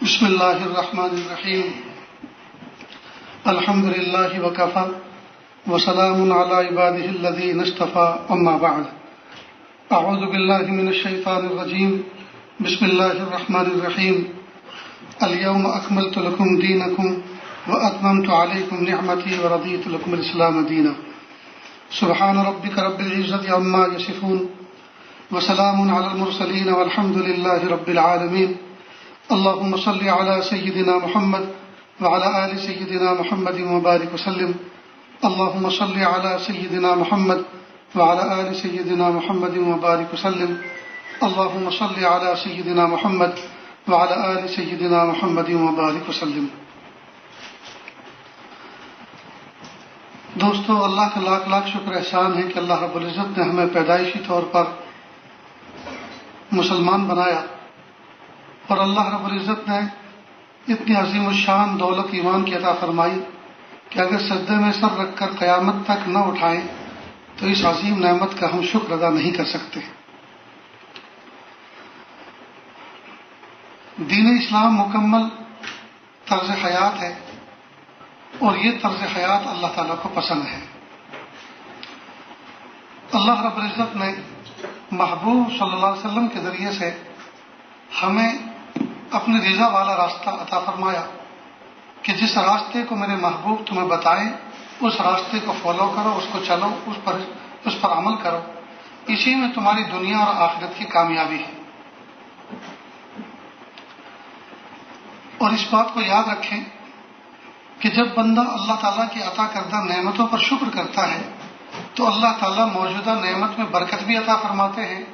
بسم اللہ الرحمن الرحیم الحمد للہ وکفی وسلام علی عبادہ الذین اصطفی اما بعد اعوذ باللہ من الشیطان الرجیم بسم اللہ الرحمن الرحیم اليوم اکملت لکم دینکم واتممت علیکم نعمتی ورضیت لکم الاسلام دینا سبحان ربک رب العزة عما یصفون وسلام علی المرسلین والحمد للہ رب العالمین اللهم صل على سيدنا محمد وعلى آل سيدنا محمد وبارك وسلم اللهم صل على سيدنا محمد وعلى آل سيدنا محمد وبارك وسلم اللهم صل على سيدنا محمد وعلى آل سيدنا محمد وبارك وسلم. دوستو، اللہ کا لاکھ لاکھ شکر احسان ہے کہ اللہ رب العزت نے ہمیں پیدائشی طور پر مسلمان بنایا، اور اللہ رب العزت نے اتنی عظیم الشان دولت ایمان کی عطا فرمائی کہ اگر سجدے میں سر رکھ کر قیامت تک نہ اٹھائیں تو اس عظیم نعمت کا ہم شکر ادا نہیں کر سکتے. دین اسلام مکمل طرز حیات ہے، اور یہ طرز حیات اللہ تعالیٰ کو پسند ہے. اللہ رب العزت نے محبوب صلی اللہ علیہ وسلم کے ذریعے سے ہمیں اپنی رضا والا راستہ عطا فرمایا کہ جس راستے کو میرے محبوب تمہیں بتائیں اس راستے کو فالو کرو، اس کو چلو، اس پر عمل کرو، اسی میں تمہاری دنیا اور آخرت کی کامیابی ہے. اور اس بات کو یاد رکھیں کہ جب بندہ اللہ تعالیٰ کی عطا کردہ نعمتوں پر شکر کرتا ہے تو اللہ تعالیٰ موجودہ نعمت میں برکت بھی عطا فرماتے ہیں،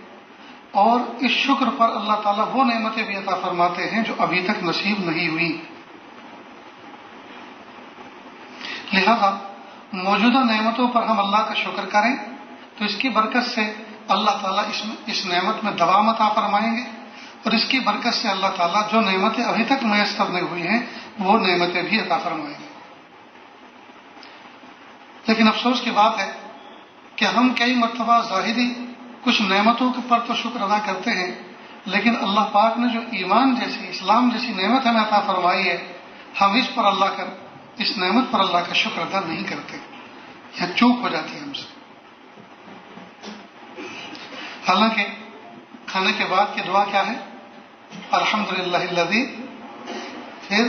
اور اس شکر پر اللہ تعالیٰ وہ نعمتیں بھی عطا فرماتے ہیں جو ابھی تک نصیب نہیں ہوئی. لہذا موجودہ نعمتوں پر ہم اللہ کا شکر کریں تو اس کی برکت سے اللہ تعالیٰ اس نعمت میں دوام عطا فرمائیں گے، اور اس کی برکت سے اللہ تعالیٰ جو نعمتیں ابھی تک میسر نہیں ہوئی ہیں وہ نعمتیں بھی عطا فرمائیں گے. لیکن افسوس کی بات ہے کہ ہم کئی مرتبہ ظاہری کچھ نعمتوں پر تو شکر ادا کرتے ہیں، لیکن اللہ پاک نے جو ایمان جیسی، اسلام جیسی نعمت ہمیں عطا فرمائی ہے، ہم اس نعمت پر اللہ کا شکر ادا نہیں کرتے، یا چوک ہو جاتی ہے ہم سے. حالانکہ کھانے کے بعد کی دعا کیا ہے؟ الحمدللہ الذی، پھر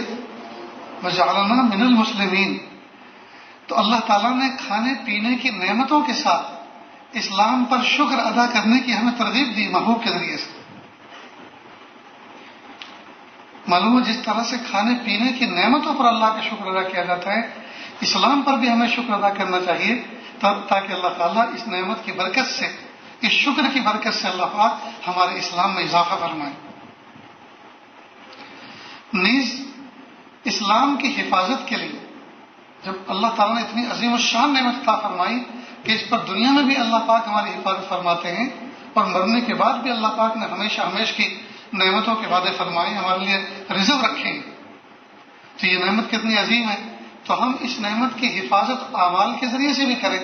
وجعلنا من المسلمین. تو اللہ تعالیٰ نے کھانے پینے کی نعمتوں کے ساتھ اسلام پر شکر ادا کرنے کی ہمیں ترغیب دی محبوب کے ذریعے سے. معلوم ہے جس طرح سے کھانے پینے کی نعمتوں پر اللہ کا شکر ادا کیا جاتا ہے، اسلام پر بھی ہمیں شکر ادا کرنا چاہیے تاکہ اللہ تعالیٰ اس نعمت کی برکت سے، اس شکر کی برکت سے اللہ پاک ہمارے اسلام میں اضافہ فرمائے. نیز اسلام کی حفاظت کے لیے جب اللہ تعالیٰ نے اتنی عظیم الشان نعمت عطا فرمائی کہ اس پر دنیا میں بھی اللہ پاک ہماری حفاظت فرماتے ہیں، اور مرنے کے بعد بھی اللہ پاک نے ہمیشہ کی نعمتوں کے وعدے فرمائے، ہمارے لیے ریزرو رکھے ہیں. تو یہ نعمت کتنی عظیم ہے، تو ہم اس نعمت کی حفاظت اعمال کے ذریعے سے بھی کریں،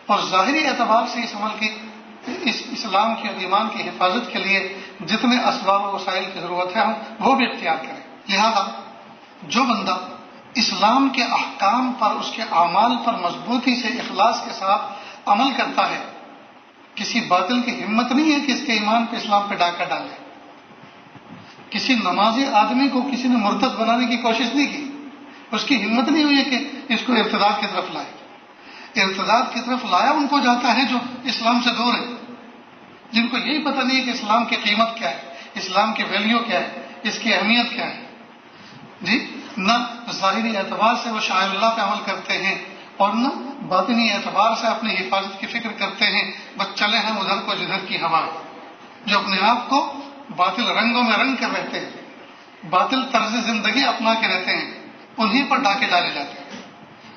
اور ظاہری اعتبار سے اس اسلام کی اور ایمان کی حفاظت کے لیے جتنے اسباب و وسائل کی ضرورت ہے ہم وہ بھی اختیار کریں. لہذا جو بندہ اسلام کے احکام پر، اس کے اعمال پر مضبوطی سے، اخلاص کے ساتھ عمل کرتا ہے، کسی باطل کی ہمت نہیں ہے کہ اس کے ایمان پہ، اسلام پہ ڈاکہ ڈالے. کسی نمازی آدمی کو کسی نے مرتد بنانے کی کوشش نہیں کی، اس کی ہمت نہیں ہوئی ہے کہ اس کو ارتداد کی طرف لائے. ارتداد کی طرف لایا ان کو جاتا ہے جو اسلام سے دور ہے، جن کو یہی پتہ نہیں ہے کہ اسلام کی قیمت کیا ہے، اسلام کی ویلیو کیا ہے، اس کی اہمیت کیا ہے. جی، نہ ظاہری اعتبار سے وہ شاعر اللہ پہ عمل کرتے ہیں، اور نہ باطنی اعتبار سے اپنی حفاظت کی فکر کرتے ہیں. بس چلے ہیں ادھر کو جدھر کی ہوا. جو اپنے آپ کو باطل رنگوں میں رنگ کر رہتے ہیں، باطل طرز زندگی اپنا کے رہتے ہیں، انہیں پر ڈاکے ڈالے جاتے ہیں.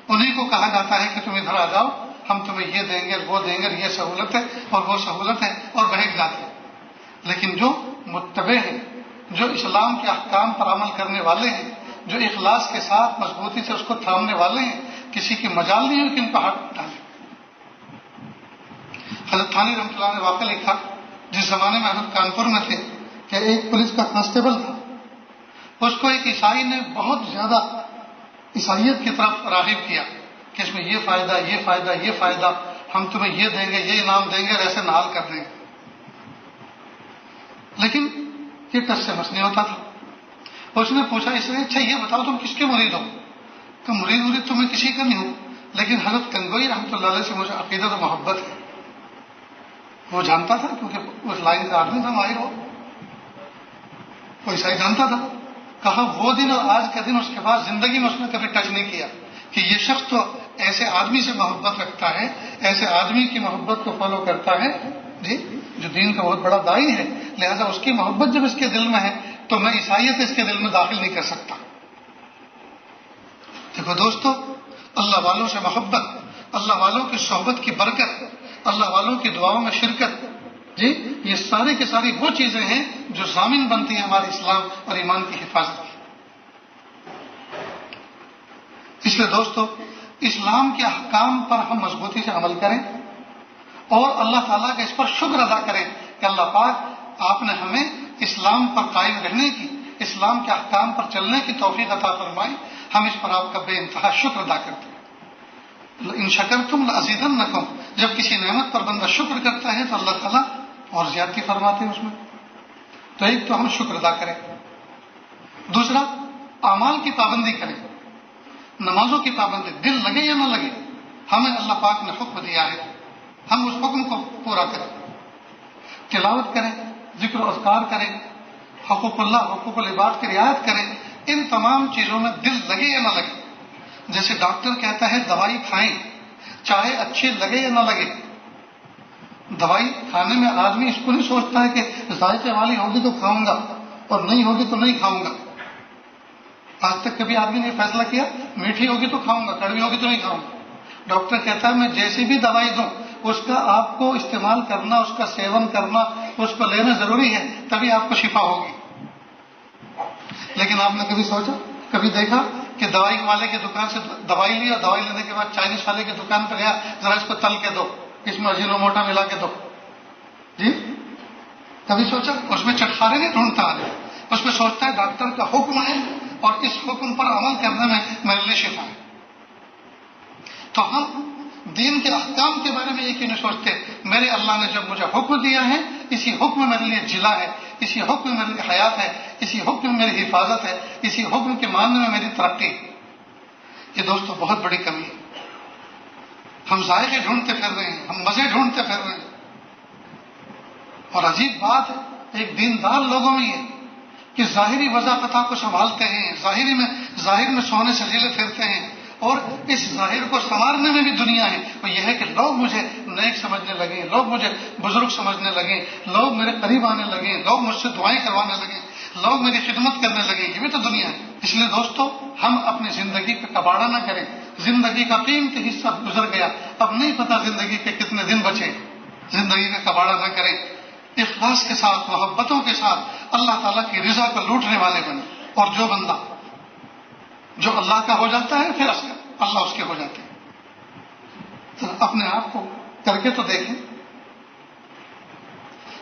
انہیں کو کہا جاتا ہے کہ تم ادھر آ جاؤ، ہم تمہیں یہ دیں گے، وہ دیں گے، یہ سہولت ہے اور وہ سہولت ہے، اور بہک جاتے ہیں. لیکن جو متبع ہیں، جو اسلام کے احکام پر عمل کرنے والے ہیں، جو اخلاص کے ساتھ مضبوطی سے اس کو تھامنے والے ہیں، کسی کی مجال نہیں ہے کہ ان پر ہاتھ ڈالیں. حضرت تھانی رحمۃ اللہ نے واقعہ لکھا، جس زمانے میں حضرت کانپور میں تھے، کہ ایک پولیس کا کانسٹیبل تھا، اس کو ایک عیسائی نے بہت زیادہ عیسائیت کی طرف راغب کیا کہ اس میں یہ فائدہ، یہ فائدہ، یہ فائدہ، ہم تمہیں یہ دیں گے، یہ انعام دیں گے اور ایسے نال کر دیں گے. لیکن یہ ٹس سے مس نہیں ہوتا تھا. اس نے پوچھا اس نے، اچھا یہ بتاؤ تم کس کے مرید ہو؟ کہ مرید تو میں کسی کا نہیں ہوں، لیکن حضرت کنگوئی رحمۃ اللہ علیہ سے مجھے عقیدت و محبت ہے. وہ جانتا تھا کیونکہ اس لائن کا آدمی تھا، ماہر ہو، وہ عیسائی جانتا تھا. کہا وہ دن اور آج کا دن اس کے پاس زندگی میں اس نے کبھی ٹچ نہیں کیا کہ یہ شخص تو ایسے آدمی سے محبت رکھتا ہے، ایسے آدمی کی محبت کو فالو کرتا ہے جی جو دین کا بہت بڑا داعی ہے، لہذا اس کی محبت جب اس کے دل میں ہے تو میں عیسائیت اس کے دل میں داخل نہیں کر سکتا. دیکھو دوستو، اللہ والوں سے محبت، اللہ والوں کی صحبت کی برکت، اللہ والوں کی دعاؤں میں شرکت، جی یہ ساری کی ساری وہ چیزیں ہیں جو ضامن بنتی ہیں ہمارے اسلام اور ایمان کی حفاظت کی. اس لیے دوستو، اسلام کے احکام پر ہم مضبوطی سے عمل کریں اور اللہ تعالیٰ کا اس پر شکر ادا کریں کہ اللہ پاک آپ نے ہمیں اسلام پر قائم رہنے کی، اسلام کے احکام پر چلنے کی توفیق عطا فرمائی. ہم اس پر آپ کا بے انتہا شکر ادا کرتے ہیں. ان شکرتم لازیدنکم، جب کسی نعمت پر بندہ شکر کرتا ہے تو اللہ تعالیٰ اور زیادتی فرماتے ہیں اس میں. تو ایک تو ہم شکر ادا کریں، دوسرا اعمال کی پابندی کریں، نمازوں کی پابندی، دل لگے یا نہ لگے ہمیں اللہ پاک نے حکم دیا ہے، ہم اس حکم کو پورا کریں. تلاوت کریں، ذکر و اذکار کریں، حقوق اللہ، حقوق العباد کی رعایت کریں. ان تمام چیزوں میں دل لگے یا نہ لگے. جیسے ڈاکٹر کہتا ہے دوائی کھائیں چاہے اچھی لگے یا نہ لگے. دوائی کھانے میں آدمی اس کو نہیں سوچتا ہے کہ ذائقے والی ہوگی تو کھاؤں گا اور نہیں ہوگی تو نہیں کھاؤں گا. آج تک کبھی آدمی نے فیصلہ کیا میٹھی ہوگی تو کھاؤں گا، کڑوی ہوگی تو نہیں کھاؤں گا. ڈاکٹر کہتا ہے میں جیسی بھی دوائی دوں اس کا آپ کو استعمال کرنا، اس کا سیون کرنا، اس کو لینا ضروری ہے، تبھی آپ کو شفا ہوگی. لیکن آپ نے کبھی سوچا، کبھی دیکھا کہ دوائی والے کی دکان سے دوائی لی اور دوائی لینے کے بعد چائنیز والے کی دکان پہ گیا، ذرا اس کو تل کے دو، اس میں اجینوموٹو ملا کے دو. جی کبھی سوچا؟ اس میں چٹخارے نہیں ڈھونڈتا آدمی، اس میں سوچتا ہے ڈاکٹر کا حکم ہے اور اس حکم پر عمل کرنے میں میرے لیے شفا ہے. تو ہم دین کے احکام کے بارے میں یہ کیوں نہیں سوچتے؟ میرے اللہ نے جب مجھے حکم دیا ہے، اسی حکم میں میرے لیے جلا ہے، اسی حکم میں میرے لیے حیات ہے، اسی حکم میں میری حفاظت ہے، اسی حکم کے ماننے میں میری ترقی. یہ دوستو بہت بڑی کمی ہے. ہم ذائقے ڈھونڈتے پھر رہے ہیں، ہم مزے ڈھونڈتے پھر رہے ہیں. اور عجیب بات ہے ایک دیندار لوگوں میں یہ کہ ظاہری وضاحت کو سنبھالتے ہیں، ظاہر میں سونے سجیلے پھرتے ہیں، اور اس ظاہر کو سنوارنے میں بھی دنیا ہے. وہ یہ ہے کہ لوگ مجھے نیک سمجھنے لگیں، لوگ مجھے بزرگ سمجھنے لگیں، لوگ میرے قریب آنے لگیں، لوگ مجھ سے دعائیں کروانے لگیں، لوگ میری خدمت کرنے لگیں. یہ بھی تو دنیا ہے. اس لیے دوستو ہم اپنی زندگی کا کباڑہ نہ کریں. زندگی کا قیمتی حصہ گزر گیا، اب نہیں پتا زندگی کے کتنے دن بچے. زندگی کا کباڑہ نہ کریں. اخلاص کے ساتھ، محبتوں کے ساتھ اللہ تعالیٰ کی رضا کو لوٹنے والے بنے. اور جو بندہ جو اللہ کا ہو جاتا ہے پھر اللہ اس کے ہو جاتے ہیں. تو اپنے آپ کو کر کے تو دیکھیں.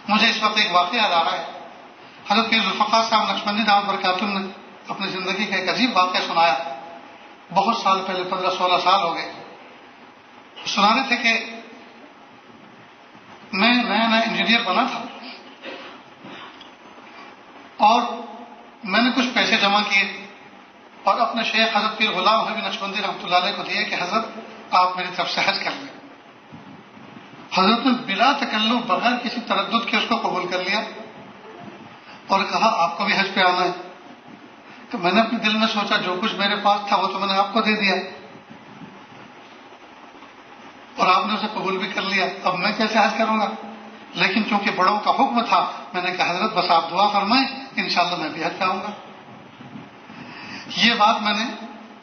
مجھے اس وقت ایک واقعہ یاد آ رہا ہے. حضرت پیر ذوالفقار صاحب نقشبندی دعوت برکاتہ نے اپنی زندگی کا ایک عجیب واقعہ سنایا. بہت سال پہلے، 15-16 سال ہو گئے. سنا رہے تھے کہ میں نیا انجینئر بنا تھا اور میں نے کچھ پیسے جمع کیے اور اپنے شیخ حضرت پیر غلام حبیب نقشبندی رحمۃ اللہ علیہ کو دیے کہ حضرت آپ میری طرف سے حج کر لیں. حضرت نے بلا تکلف بغیر کسی تردد کے اس کو قبول کر لیا اور کہا آپ کو بھی حج پہ آنا ہے. تو میں نے اپنے دل میں سوچا جو کچھ میرے پاس تھا وہ تو میں نے آپ کو دے دیا اور آپ نے اسے قبول بھی کر لیا، اب میں کیسے حج کروں گا؟ لیکن چونکہ بڑوں کا حکم تھا میں نے کہا حضرت بس آپ دعا فرمائیں، انشاءاللہ میں بھی حج پہ آؤں گا. یہ بات میں نے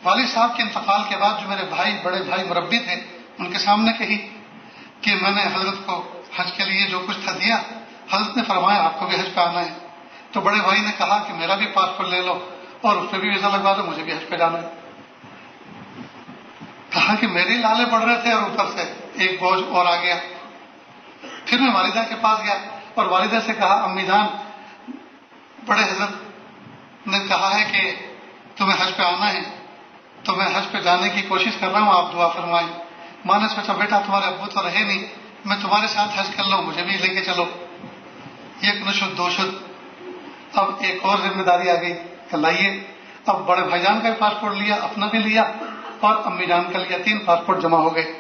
والد صاحب کے انتقال کے بعد جو میرے بڑے بھائی مربی تھے ان کے سامنے کہی کہ میں نے حضرت کو حج کے لیے جو کچھ تھا دیا. حضرت نے فرمایا آپ کو بھی حج پہ آنا ہے. تو بڑے بھائی نے کہا کہ میرا بھی پاسپورٹ لے لو اور اس پہ بھی ویزا لگوا دو، مجھے بھی حج پہ جانا ہے. کہا کہ میرے لالے پڑ رہے تھے اور اوپر سے ایک بوجھ اور آ گیا. پھر میں والدہ کے پاس گیا اور والدہ سے کہا امی جان، بڑے حضرت نے کہا ہے کہ تمہیں حج پہ آنا ہے تو میں حج پہ جانے کی کوشش کر رہا ہوں، آپ دعا فرمائیں۔ ماں نے سوچا بیٹا تمہارے ابو تو رہے نہیں، میں تمہارے ساتھ حج کر لوں، مجھے بھی لے کے چلو۔ ایک نشد دو شد، اب ایک اور ذمہ داری آ گئی کہ لائیے، اب بڑے بھائی جان کا بھی پاسپورٹ لیا، اپنا بھی لیا اور امی جان کا لیا، 3 پاسپورٹ جمع ہو گئے۔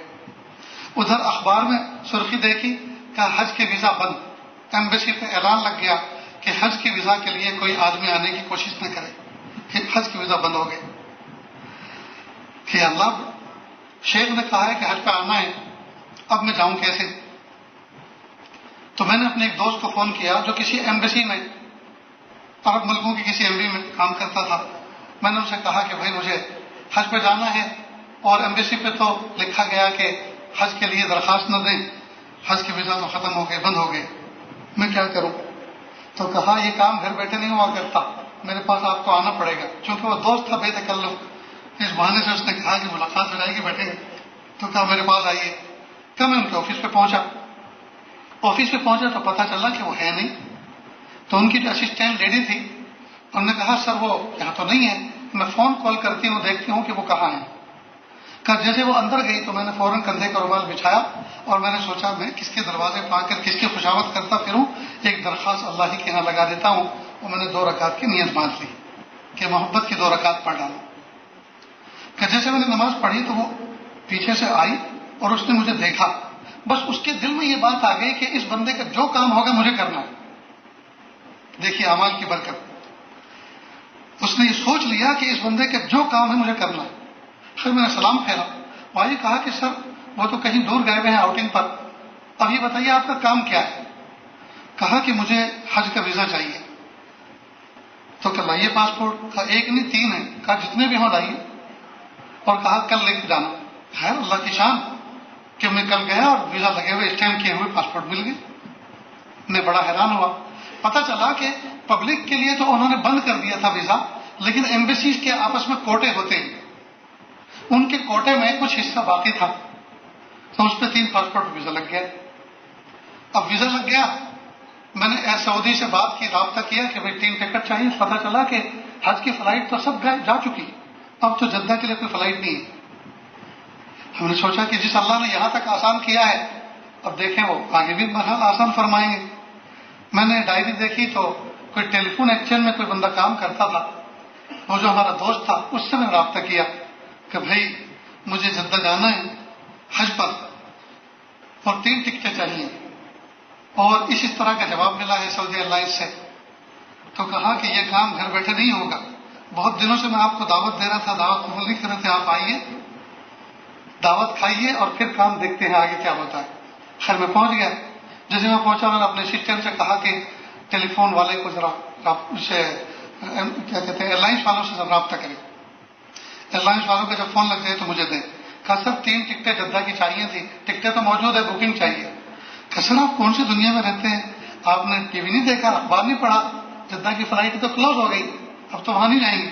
ادھر اخبار میں سرخی دیکھی کہ حج کے ویزا بند، ایمبیسی پہ اعلان لگ گیا کہ حج کی ویزا کے لیے کوئی آدمی آنے کی کوشش نہ کرے، کہ حج کی ویزا بند ہو گئے۔ کہ اللہ، شیخ نے کہا ہے کہ حج پہ آنا ہے، اب میں جاؤں کیسے؟ تو میں نے اپنے ایک دوست کو فون کیا جو کسی ایمبیسی میں، عرب ملکوں کی کسی ایمبی میں کام کرتا تھا۔ میں نے اسے کہا کہ بھائی مجھے حج پہ جانا ہے اور ایمبیسی پہ تو لکھا گیا کہ حج کے لیے درخواست نہ دیں، حج کے ویزا تو ختم ہو گئے، بند ہو گئے، میں کیا کروں؟ تو کہا یہ کام گھر بیٹھے نہیں ہوا کرتا، میرے پاس آپ کو آنا پڑے گا۔ چونکہ وہ دوست تھا بے تکلف، اس بہانے سے اس نے کہا کہ ملاقات ہو جائے گی، بیٹھیں گے۔ تو کہا میرے پاس آئیے۔ کب میں ان کے آفس پہ پہنچا، آفس پہ پہنچا تو پتا چلا کہ وہ ہے نہیں۔ تو ان کی جو اسسٹنٹ لیڈی تھی انہوں نے کہا سر وہ یہاں تو نہیں ہے، میں فون کال کرتی ہوں دیکھتی ہوں کہ وہ کہاں ہے۔ کہ جیسے وہ اندر گئی تو میں نے فوراً کندھے کا رومال بچھایا اور میں نے سوچا میں کس کے دروازے پہ آ کر کس کی خوشامد کرتا پھروں، ایک درخواست اللہ ہی کے یہاں لگا دیتا ہوں۔ اور میں نے 2 رکعت کی نیت باندھ لی کہ محبت کی 2 رکعت پڑھ ڈالوں۔ کہ جیسے میں نے نماز پڑھی تو وہ پیچھے سے آئی اور اس نے مجھے دیکھا، بس اس کے دل میں یہ بات آ گئی کہ اس بندے کا جو کام ہوگا مجھے کرنا ہے۔ دیکھیے اعمال کی برکت، اس نے یہ سوچ لیا کہ اس بندے کا جو کام ہے مجھے کرنا ہے۔ پھر میں نے سلام پھیرا، وہی کہا کہ سر وہ تو کہیں دور گئے ہوئے ہیں آؤٹنگ پر، اب یہ بتائیے آپ کا کام کیا ہے؟ کہا کہ مجھے حج کا ویزا چاہیے۔ تو کہ لائیے پاسپورٹ، کہا 1 نہیں 3 ہے، کہا جتنے بھی ہوں لائیے، اور کہا کل لے کے جانا۔ خیر اللہ کی شان کہ میں کل گیا اور ویزا لگے ہوئے اسٹیمپ کیے ہوئے پاسپورٹ مل گئے۔ میں بڑا حیران ہوا، پتا چلا کہ پبلک کے لیے تو انہوں نے بند کر دیا تھا ویزا، لیکن ایمبیسیز کے آپس میں کوٹے ہوتے ہیں، ان کے کوٹے میں کچھ حصہ باقی تھا، تو اس پہ 3 پاسپورٹ ویزا لگ گیا۔ اب ویزا لگ گیا، میں نے ایئر سعودی سے بات کی، رابطہ کیا کہ بھائی 3 ٹکٹ چاہیے، پتا چلا کہ حج کی فلائٹ تو سب جا چکی، اب تو جدہ کے لیے کوئی فلائٹ نہیں ہے۔ ہم نے سوچا کہ جس اللہ نے یہاں تک آسان کیا ہے اب دیکھیں وہ آگے بھی مرحلہ آسان فرمائیں گے۔ میں نے ڈائری دیکھی تو کوئی ٹیلی فون ایکسچینج میں کوئی بندہ کام کرتا تھا، وہ جو ہمارا دوست تھا اس سے میں نے رابطہ کیا کہ بھائی مجھے جدہ جانا ہے حج پر اور 3 ٹکٹیں چاہیے، اور اس طرح کا جواب ملا ہے سعودی ایئر لائنس سے۔ تو کہا کہ یہ کام گھر بیٹھے نہیں ہوگا، بہت دنوں سے میں آپ کو دعوت دے رہا تھا، دعوت قبول نہیں کر رہے تھے، آپ آئیے دعوت کھائیے اور پھر کام دیکھتے ہیں آگے کیا ہوتا ہے۔ خیر میں پہنچ گیا، جیسے میں پہنچا میں نے اپنے اسسٹنٹ سے کہا کہ ٹیلی فون والے کو ذرا کیا کہتے ہیں ایئر لائنس والوں سے ذرا رابطہ کریں، ایئر لائنس والوں کا جب فون لگ جائے تو مجھے دیں۔ کہا سر 3 ٹکٹیں جدہ کی چاہیے تھی، ٹکٹیں تو موجود ہے، بکنگ چاہیے۔ کہا سر آپ کون سی دنیا میں رہتے ہیں، آپ نے ٹی وی نہیں دیکھا، اخبار نہیں پڑھا، جدہ کی فلائٹ تو کلوز ہو گئی، اب تو وہاں نہیں جائیں گے۔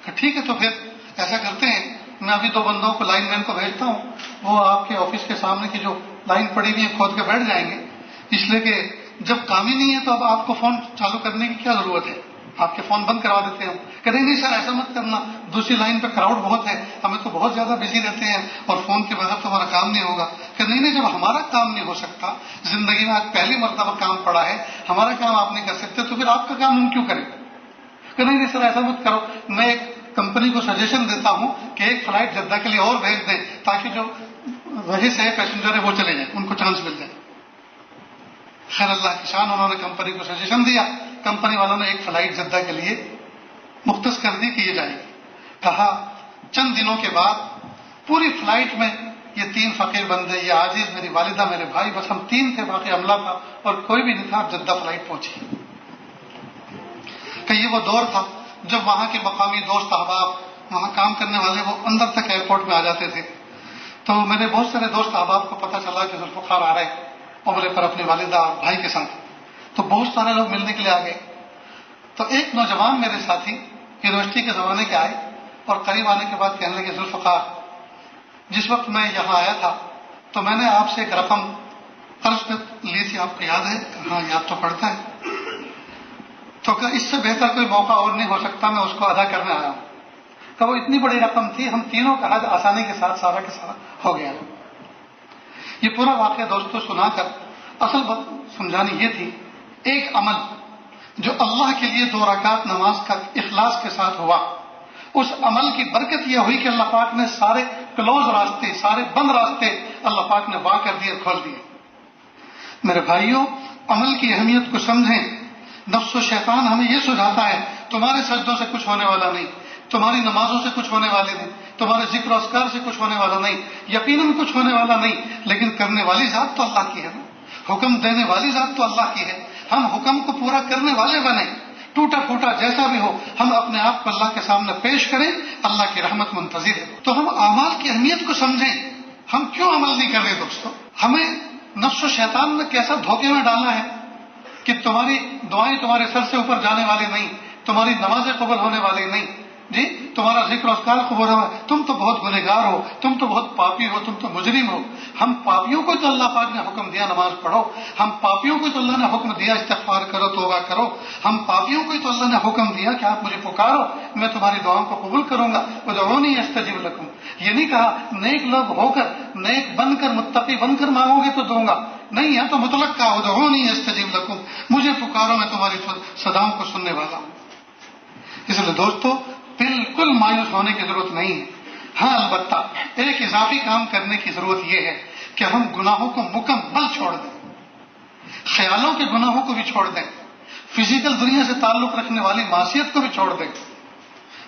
کہا ٹھیک ہے تو پھر ایسا کرتے ہیں، میں ابھی 2 بندوں کو لائن مین کو بھیجتا ہوں، وہ آپ کے آفس کے سامنے کی جو لائن پڑی ہوئی ہے کھود کے بیٹھ جائیں گے، اس لیے کہ جب کام ہی نہیں ہے تو اب آپ کو فون چالو کرنے کی کیا ضرورت ہے، آپ کے فون بند کروا دیتے ہیں ہم۔ کہ نہیں سر ایسا مت کرنا، دوسری لائن پہ کراؤڈ بہت ہے، ہمیں تو بہت زیادہ بزی رہتے ہیں اور فون کے بغیر تو ہمارا کام نہیں ہوگا۔ کہ نہیں جب ہمارا کام نہیں ہو سکتا، زندگی میں آج پہلی مرتبہ کام پڑا ہے، ہمارا کام آپ نہیں کر سکتے تو پھر آپ کا کام ہم کیوں کریں؟ کہ نہیں سر ایسا مت کرو، میں ایک کمپنی کو سجیشن دیتا ہوں کہ ایک فلائٹ جدہ کے لیے اور بھیج دیں تاکہ جو وہیں سے پیسنجر ہے وہ چلے جائیں، ان کو چانس مل جائے۔ خیر اللہ کی شان، انہوں نے کمپنی کو سجیشن دیا، کمپنی والوں نے ایک فلائٹ جدہ کے لیے مختص کر دی کہ یہ جائے گی۔ کہا چند دنوں کے بعد پوری فلائٹ میں یہ 3 فقیر بندے، یہ عاجز، میری والدہ، میرے بھائی، بس ہم 3 تھے، باقی عملہ تھا اور کوئی بھی نہیں تھا۔ جدہ فلائٹ پہنچی کہ یہ وہ دور تھا جب وہاں کے مقامی دوست احباب، وہاں کام کرنے والے، وہ اندر تک ایئرپورٹ میں آ جاتے تھے۔ تو میرے بہت سارے دوست احباب کو پتہ چلا کہ ذوالفقار آ رہے عمرے پر اپنی والدہ اور بھائی کے ساتھ، تو بہت سارے لوگ ملنے کے لیے آ گئے۔ تو ایک نوجوان میرے ساتھی یونیورسٹی کے زمانے کے آئے اور قریب آنے کے بعد کہنے لگے ذوالفقار جس وقت میں یہاں آیا تھا تو میں نے آپ سے ایک رقم قرض پہ لی تھی، آپ کو یاد ہے؟ ہاں یاد تو پڑتا ہے۔ تو کہا اس سے بہتر کوئی موقع اور نہیں ہو سکتا، میں اس کو ادا کرنے آیا ہوں. کہ وہ اتنی بڑی رقم تھی، ہم تینوں کا حج آسانی کے ساتھ سارا کے سارا ہو گیا. یہ پورا واقعہ دوستوں سنا کر اصل بات سمجھانی یہ تھی، ایک عمل جو اللہ کے لیے 2 رکعت نماز کا اخلاص کے ساتھ ہوا، اس عمل کی برکت یہ ہوئی کہ اللہ پاک نے سارے کلوز راستے، سارے بند راستے اللہ پاک نے واہ کر دیے، کھول دیے. میرے بھائیوں، عمل کی اہمیت کو سمجھیں. نفس و شیطان ہمیں یہ سجھاتا ہے تمہارے سجدوں سے کچھ ہونے والا نہیں، تمہاری نمازوں سے کچھ ہونے والے نہیں، تمہارے ذکر و اذکار سے کچھ ہونے والا نہیں، یقیناً کچھ ہونے والا نہیں. لیکن کرنے والی ذات تو اللہ کی ہے، حکم دینے والی ذات تو اللہ کی ہے. ہم حکم کو پورا کرنے والے بنیں، ٹوٹا پھوٹا جیسا بھی ہو ہم اپنے آپ کو اللہ کے سامنے پیش کریں، اللہ کی رحمت منتظر ہے. تو ہم اعمال کی اہمیت کو سمجھیں. ہم کیوں عمل نہیں کر رہے دوستوں؟ ہمیں نفس و شیطان نے کیسا دھوکے میں ڈالا ہے کہ تمہاری دعائیں تمہارے سر سے اوپر جانے والی نہیں، تمہاری نمازیں قبول ہونے والی نہیں، جی تمہارا ذکر و اذکار قبول ہو، تم تو بہت گنہگار ہو، تم تو بہت پاپی ہو، تم تو مجرم ہو. ہم پاپیوں کو تو اللہ پاک نے حکم دیا نماز پڑھو، ہم پاپیوں کو تو اللہ نے حکم دیا استغفار کرو، توبہ کرو. ہم پاپیوں کو تو اللہ نے حکم دیا کہ آپ مجھے پکارو، میں تمہاری دعاؤں کو قبول کروں گا. ادعونی استجب لکم. یہ نہیں کہا نیک لوگ ہو کر، نیک بن کر، متقی بن کر مانگو گے تو دوں گا، نہیں ہے تو مطلق کہا ادعونی استجب لکم، مجھے پکارو میں تمہاری صداؤں کو سننے والا ہوں. اس لیے دوستو بالکل مایوس ہونے کی ضرورت نہیں ہے. ہاں البتہ ایک اضافی کام کرنے کی ضرورت یہ ہے کہ ہم گناہوں کو مکمل چھوڑ دیں، خیالوں کے گناہوں کو بھی چھوڑ دیں، فزیکل دنیا سے تعلق رکھنے والی معصیت کو بھی چھوڑ دیں.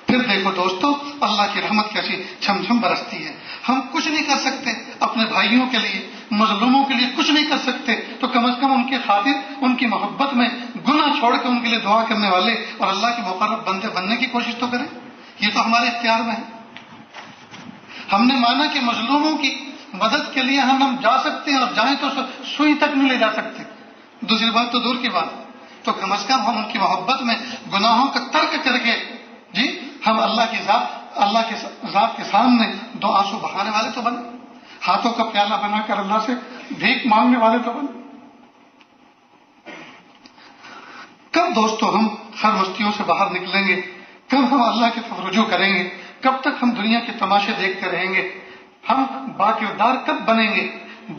پھر دیکھو دوستو اللہ کی رحمت کیسی چھم چھم برستی ہے. ہم کچھ نہیں کر سکتے اپنے بھائیوں کے لیے، مظلوموں کے لیے کچھ نہیں کر سکتے، تو کم از کم ان کی خاطر، ان کی محبت میں گناہ چھوڑ کے ان کے لیے دعا کرنے والے اور اللہ کے مقرب بندے بننے کی کوشش تو کریں. یہ تو ہمارے اختیار میں ہے. ہم نے مانا کہ مظلوموں کی مدد کے لیے ہم جا سکتے ہیں، اور جائیں تو سوئی تک نہیں لے جا سکتے، دوسری بات تو دور کی بات. تو کم از کم ہم ان کی محبت میں گناہوں کا ترک کر کے جی ہم اللہ کی ذات کے سامنے 2 آنسو بہانے والے تو بنے، ہاتھوں کا پیالہ بنا کر اللہ سے بھیک مانگنے والے تو بنے. کب دوستو ہم ہر مستیوں سے باہر نکلیں گے؟ کب ہم اللہ کی طرف رجوع کریں گے؟ کب تک ہم دنیا کے تماشے دیکھتے رہیں گے؟ ہم با کردار کب بنیں گے؟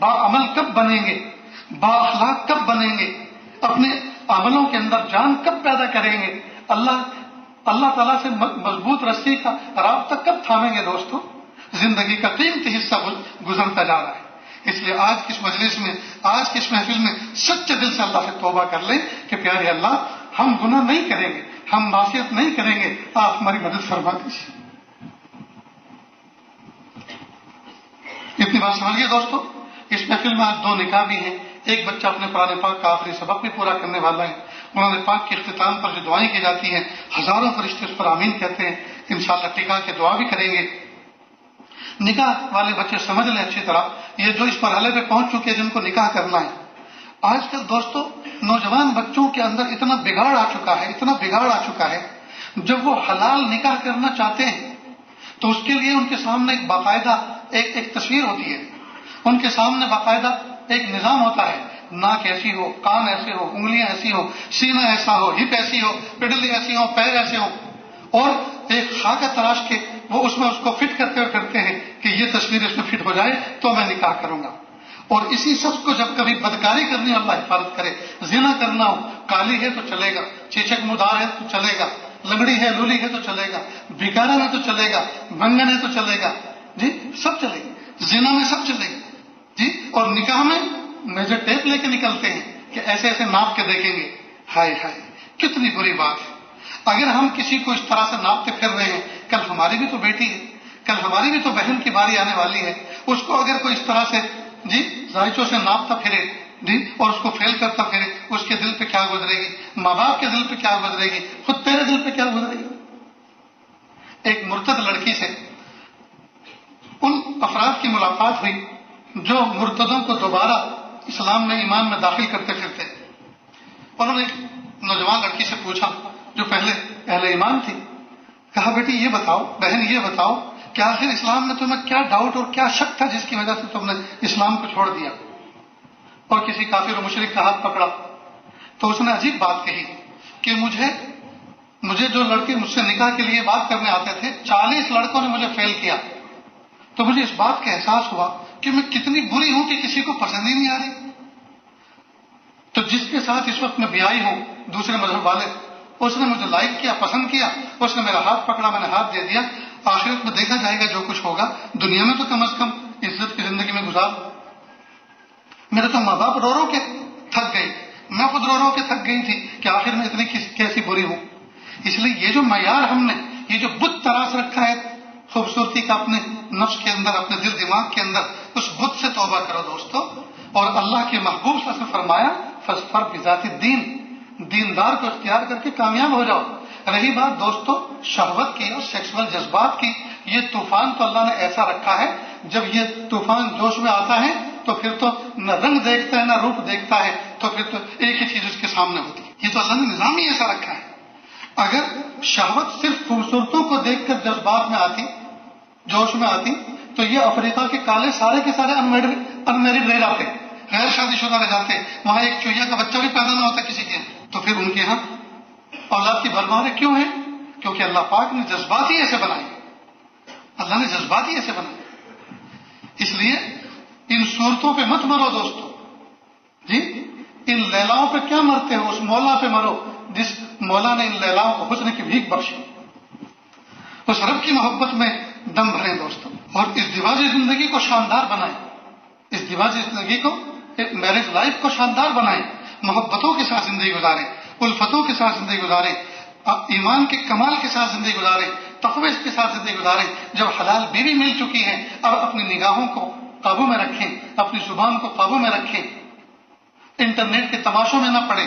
با عمل کب بنیں گے؟ با اخلاق کب بنیں گے؟ اپنے عملوں کے اندر جان کب پیدا کریں گے؟ اللہ تعالیٰ سے مضبوط رسی کا رابطہ کب تھامیں گے دوستو؟ زندگی کا قیمتی حصہ گزرتا جا رہا ہے. اس لیے آج کی اس مجلس میں، آج کی اس محفل میں سچے دل سے اللہ سے توبہ کر لیں کہ پیارے اللہ ہم گناہ نہیں کریں گے، ہم معصیت نہیں کریں گے، آپ ہماری مدد فرما دیجیے. اتنی بات سمجھیے دوستو. اس محفل میں آج 2 نکاح بھی ہیں. ایک بچہ اپنے قرآن پاک کا آخری سبق بھی پورا کرنے والا ہے. قرآن پاک کے اختتام پر جو دعائیں کی جاتی ہیں ہزاروں فرشتے اس پر آمین کہتے ہیں. انشاءاللہ ٹکا کے دعا بھی کریں گے. نکاح والے بچے سمجھ لیں اچھی طرح، یہ جو اس مرحلے پہ پہنچ چکے جن کو نکاح کرنا ہے. آج کل دوستو نوجوان بچوں کے اندر اتنا بگاڑ آ چکا ہے، جب وہ حلال نکاح کرنا چاہتے ہیں تو اس کے لیے ان کے سامنے ایک باقاعدہ ایک تصویر ہوتی ہے، ان کے سامنے باقاعدہ ایک نظام ہوتا ہے. ناک ایسی ہو، کان ایسے ہو، انگلیاں ایسی ہو، سینہ ایسا ہو، ہپ ایسی ہو، پڈلی ایسی ہو، پیر ایسے ہو، اور ایک خاکہ تراش کے وہ اس میں اس کو فٹ کرتے ہوئے پھرتے ہیں کہ یہ تصویر اس میں فٹ ہو جائے تو میں نکاح کروں گا. اور اسی شخص کو جب کبھی بدکاری کرنی اللہ حفاظت کرے، زنا کرنا ہو، کالی ہے تو چلے گا، چیچک مدار ہے تو چلے گا، لنگڑی ہے لولی ہے تو چلے گا، بھکارا ہے تو چلے گا، بنگن ہے تو چلے گا، جی سب چلے گا. زنا میں سب چلے گا جی. اور نکاح میں میجر ٹیپ لے کے نکلتے ہیں کہ ایسے ایسے ناپ کے دیکھیں گے. ہائے ہائے کتنی بری بات ہے. اگر ہم کسی کو اس طرح سے ناپتے پھر رہے ہیں، کل ہماری بھی تو بیٹی ہے، کل ہماری بھی تو بہن کی باری آنے والی ہے. اس کو اگر کوئی اس طرح سے جی ذائچوں سے ناپتا پھرے جی اور اس کو فیل کرتا پھرے، اس کے دل پہ کیا گزرے گی؟ ماں باپ کے دل پہ کیا گزرے گی؟ خود تیرے دل پہ کیا گزرے گی؟ ایک مرتد لڑکی سے ان افراد کی ملاقات ہوئی جو مرتدوں کو دوبارہ اسلام میں، ایمان میں داخل کرتے پھرتے. انہوں نے ایک نوجوان لڑکی سے پوچھا جو پہلے اہل ایمان تھی. کہا بیٹی یہ بتاؤ، بہن یہ بتاؤ کہ آخر اسلام میں تمہیں کیا ڈاؤٹ اور کیا شک تھا جس کی وجہ سے تم نے اسلام کو چھوڑ دیا اور کسی کافر و مشرک کا ہاتھ پکڑا؟ تو اس نے عجیب بات کہی. کہ مجھے جو لڑکے مجھ سے نکاح کے لیے بات کرنے آتے تھے 40 لڑکوں نے مجھے فیل کیا. تو مجھے اس بات کا احساس ہوا کہ میں کتنی بری ہوں کہ کسی کو پسند ہی نہیں آ رہی. تو جس کے ساتھ اس وقت میں بیاہی ہوں دوسرے مذہب والے، اس نے مجھے لائک کیا، پسند کیا، اس نے میرا ہاتھ پکڑا، میں نے ہاتھ دے دیا. آخرت میں دیکھا جائے گا جو کچھ ہوگا، دنیا میں تو کم از کم عزت کی زندگی میں گزار. میرے تو ماں باپ رو رو کے تھک گئی، میں خود رو رو کے تھک گئی تھی کہ آخر میں اتنی کیسی بری ہوں. اس لیے یہ جو معیار ہم نے، یہ جو بت تراش رکھا ہے خوبصورتی کا اپنے نفس کے اندر، اپنے دل دماغ کے اندر، اس بت سے توبہ کرو دوستو. اور اللہ کے محبوب صلی اللہ علیہ وسلم نے فرمایا فاظفر بذات الدین، دیندار کو اختیار کر کے کامیاب ہو جاؤ. رہی بات دوستو شہوت کی اور سیکسول جذبات کی، یہ طوفان تو اللہ نے ایسا رکھا ہے، جب یہ طوفان جوش میں آتا ہے تو پھر تو نہ رنگ دیکھتا ہے نہ روپ دیکھتا ہے، تو پھر تو ایک ہی چیز اس کے سامنے ہوتی ہے. یہ تو اللہ نے نظام ہی ایسا رکھا ہے. اگر شہوت صرف خوبصورتوں کو دیکھ کر جذبات میں آتی، جوش میں آتی، تو یہ افریقہ کے کالے سارے کے سارے انمیرڈ رہ جاتے، غیر شادی شدہ رہ جاتے. وہاں ایک چوہیا کا بچہ بھی پیدا نہ ہوتا کسی کے. تو پھر ان کے یہاں اولاد کی بربادی کیوں ہے؟ کیونکہ اللہ پاک نے جذبات ہی ایسے بنائے. اللہ نے جذبات ہی ایسے بنائے. اس لیے ان صورتوں پہ مت مرو دوستو جی. ان لیلاؤں پہ کیا مرتے ہو؟ اس مولا پہ مرو جس مولا نے ان لیلاؤں کو حسن کی بھیک بخشی. اس رب کی محبت میں دم بھریں دوستو، اور اس ازدواجی زندگی کو شاندار بنائیں. اس ازدواجی زندگی کو، میرج لائف کو شاندار بنائیں. محبتوں کے ساتھ زندگی گزاریں، الفتوں کے ساتھ زندگی گزاریں، ایمان کے کمال کے ساتھ زندگی گزاریں، تقوی کے ساتھ زندگی گزاریں. جب حلال بیوی مل چکی ہے، اب اپنی نگاہوں کو قابو میں رکھیں، اپنی زبان کو قابو میں رکھیں، انٹرنیٹ کے تماشوں میں نہ پڑیں،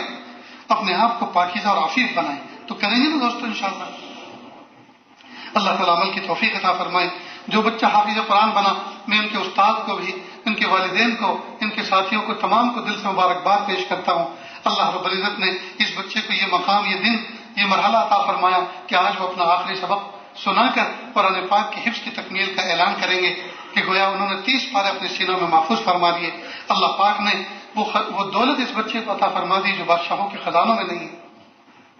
اپنے آپ کو پاکیزہ اور عفیف بنائیں. تو کریں گے نا دوستو انشاءاللہ. اللہ تعالیٰ عمل کی توفیق عطا فرمائے. جو بچہ حافظ قرآن بنا، میں ان کے استاد کو بھی، ان کے والدین کو، ان کے ساتھیوں کو، تمام کو دل سے مبارکباد پیش کرتا ہوں. اللہ رب العزت نے اس بچے کو یہ مقام، یہ دن، یہ مرحلہ عطا فرمایا کہ آج وہ اپنا آخری سبق سنا کر قرآن پاک کی حفظ کی تکمیل کا اعلان کریں گے کہ گویا انہوں نے 30 پارے اپنے سینوں میں محفوظ فرما دیے. اللہ پاک نے وہ دولت اس بچے کو عطا فرما دی جو بادشاہوں کے خزانوں میں نہیں ہے،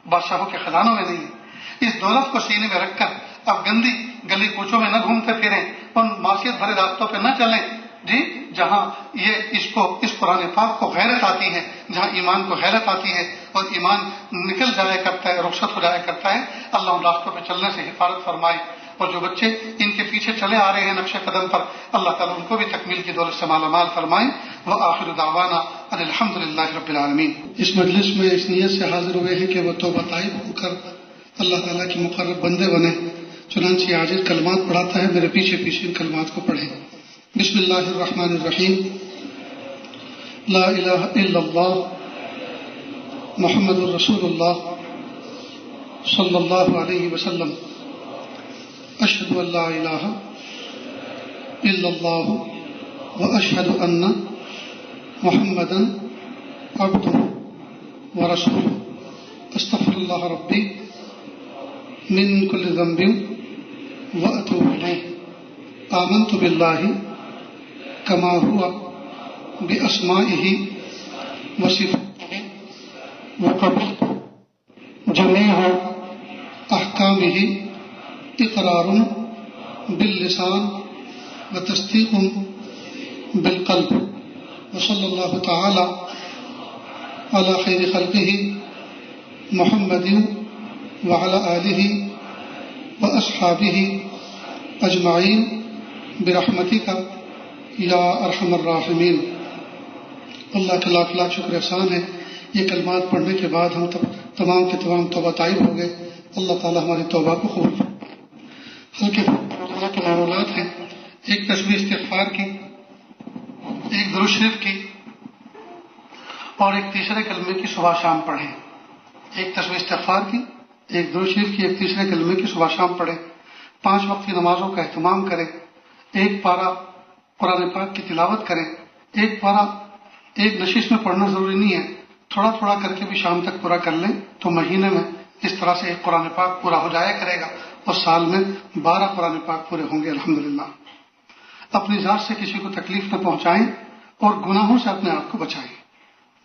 بادشاہوں کے خزانوں میں نہیں ہے. اس دولت کو سینے میں رکھ کر اب گندی گلی کوچوں میں نہ گھومتے پھریں، ان معصیت بھرے راستوں پہ نہ چلیں جی، جہاں اس قرآن پاک کو غیرت آتی ہے، جہاں ایمان کو غیرت آتی ہے اور ایمان نکل جایا کرتا ہے، رخصت ہو جایا کرتا ہے. اللہ ان راستوں پہ چلنے سے حفاظت فرمائے. اور جو بچے ان کے پیچھے چلے آ رہے ہیں نقش قدم پر، اللہ تعالیٰ ان کو بھی تکمیل کی دولت سے مالا مال فرمائیں. وآخر دعوانا ان الحمدللہ رب العالمین. اس مجلس میں اس نیت سے حاضر ہوئے ہیں کہ وہ توبہ طائب ہو کر اللہ تعالیٰ کے مقرب بندے بنے. چنانچہ عاجز کلمات پڑھاتا ہے، میرے پیچھے پیچھے ان کلمات کو پڑھیں. بسم اللہ الرحمن الرحیم. لا الہ الا اللہ محمد الرسول اللہ صلی اللہ علیہ وسلم. اشہد ان لا الہ الا اللہ واشہد ان محمدا عبدہ ورسولہ. استغفر اللہ ربی من کل ذنب واتوب الیہ. آمنت باللہ کما ہوا باسمائہ وصفاتہ وقبلت جمیع احکامہ اقرار باللسان وتصدیق بالقلب. وصلی اللہ تعالی علی خیر خلقہ محمد وعلی آلہ واصحابہ اجمعین برحمتک یا ارحم الراحمین. اللہ کا لاکھ لاکھ شکر احسان ہے. یہ کلمات پڑھنے کے بعد ہم تمام کے تمام توبہ طائب ہو گئے. اللہ تعالیٰ ہماری توبہ کو قبول فرمائے. ہلکے کے معمولات ہیں. ایک تسبیح استغفار کی، ایک درود شریف کی، اور ایک تیسرے کلمے کی صبح شام پڑھیں. ایک تسبیح استغفار کی، ایک درود شریف کی، ایک تیسرے کلمے کی صبح شام پڑھیں. 5 وقت کی نمازوں کا اہتمام کریں. ایک پارہ قرآن پاک کی تلاوت کریں. ایک پارہ ایک نشست میں پڑھنا ضروری نہیں ہے، تھوڑا تھوڑا کر کے بھی شام تک پورا کر لیں تو مہینے میں اس طرح سے ایک قرآن پاک پورا ہو جایا کرے گا، اور سال میں 12 قرآن پاک پورے ہوں گے الحمدللہ. اپنی ذات سے کسی کو تکلیف نہ پہنچائیں اور گناہوں سے اپنے آپ کو بچائیں.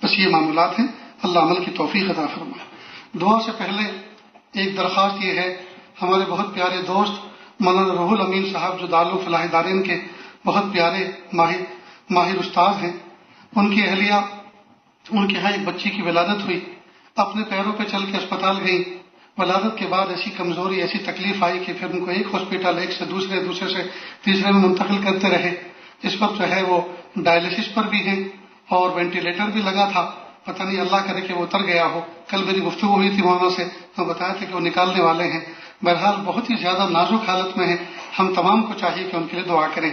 بس یہ معمولات ہیں. اللہ عمل کی توفیق عطا فرمائے. دعا سے پہلے ایک درخواست یہ ہے، ہمارے بہت پیارے دوست مولانا روح الامین صاحب جو دارالعلوم فلاح دارین کے بہت پیارے ماہر استاد ہیں، ان کی اہلیہ، ان کے ہاں ایک بچی کی ولادت ہوئی، اپنے پیروں پہ چل کے اسپتال گئی، ولادت کے بعد ایسی کمزوری، ایسی تکلیف آئی کہ پھر ان کو ایک ہاسپٹل، ایک سے دوسرے سے تیسرے میں منتقل کرتے رہے۔ اس وقت جو ہے وہ ڈائلسس پر بھی ہیں اور وینٹیلیٹر بھی لگا تھا، پتہ نہیں اللہ کرے کہ وہ اتر گیا ہو۔ کل میری گفتگو ہوئی تھی وہاں سے، ہم بتایا تھے کہ وہ نکالنے والے ہیں۔ بہرحال بہت ہی زیادہ نازک حالت میں ہیں، ہم تمام کو چاہیے کہ ان کے لیے دعا کریں۔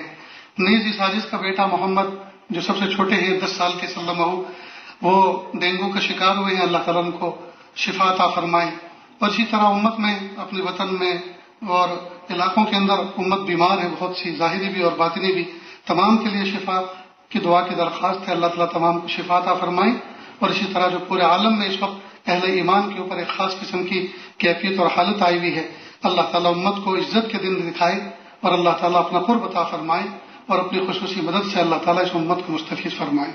نیز اس عاجز کا بیٹا محمد جو سب سے چھوٹے ہیں 10 سال کے صلی اللہ، وہ ڈینگو کا شکار ہوئے ہیں، اللہ تعالیٰ ان کو شفا عطا فرمائے۔ اور اسی طرح امت میں، اپنے وطن میں اور علاقوں کے اندر امت بیمار ہے بہت سی، ظاہری بھی اور باطنی بھی، تمام کے لیے شفا کی دعا کی درخواست ہے، اللہ تعالیٰ تمام کو شفا عطا فرمائے۔ اور اسی طرح جو پورے عالم میں اس وقت اہل ایمان کے اوپر ایک خاص قسم کی کیفیت اور حالت آئی ہوئی ہے، اللہ تعالیٰ امت کو عزت کے دن دکھائے اور اللہ تعالیٰ اپنا قرب عطا فرمائے اور اپنی خصوصی مدد سے اللہ تعالیٰ اس امت کو مستفیض فرمائے۔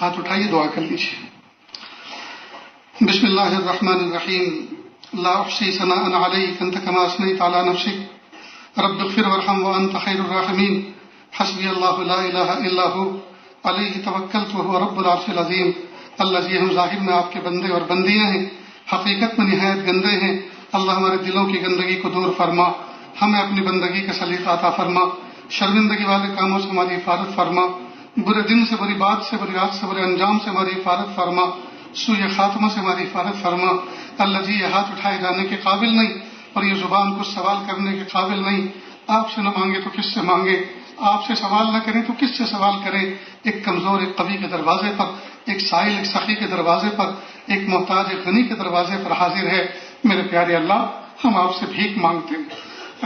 ہاتھ اٹھائیے، دعا کر لیجیے۔ بسم اللہ الرحمن الرحیم۔ لا احصی ثناء علیک انت کما اثنیت علی نفسک رب اغفر وارحم وانت خیر الراحمین حسبی اللہ لا الہ الا ہو علیہ توکلت وہو رب العرش العظیم۔ اللہ جی، ہم ظاہر میں آپ کے بندے اور بندیاں ہیں، حقیقت میں نہایت گندے ہیں۔ اللہ ہمارے دلوں کی گندگی کو دور فرما، ہمیں اپنی بندگی کا سلیقہ عطا فرما، شرمندگی والے کاموں سے ہماری حفاظت فرما، برے دن سے، بری بات سے، بری رات سے، برے انجام سے ہماری حفاظت فرما، سوء خاتمہ سے ہماری حفاظت فرما۔ اللہ جی، یہ ہاتھ اٹھائے جانے کے قابل نہیں اور یہ زبان کو سوال کرنے کے قابل نہیں، آپ سے نہ مانگے تو کس سے مانگے، آپ سے سوال نہ کریں تو کس سے سوال کریں۔ ایک کمزور، ایک قوی کے دروازے پر، ایک سائل، ایک سخی کے دروازے پر، ایک محتاج، ایک غنی کے دروازے پر حاضر ہے۔ میرے پیارے اللہ، ہم آپ سے بھیک مانگتے ہیں۔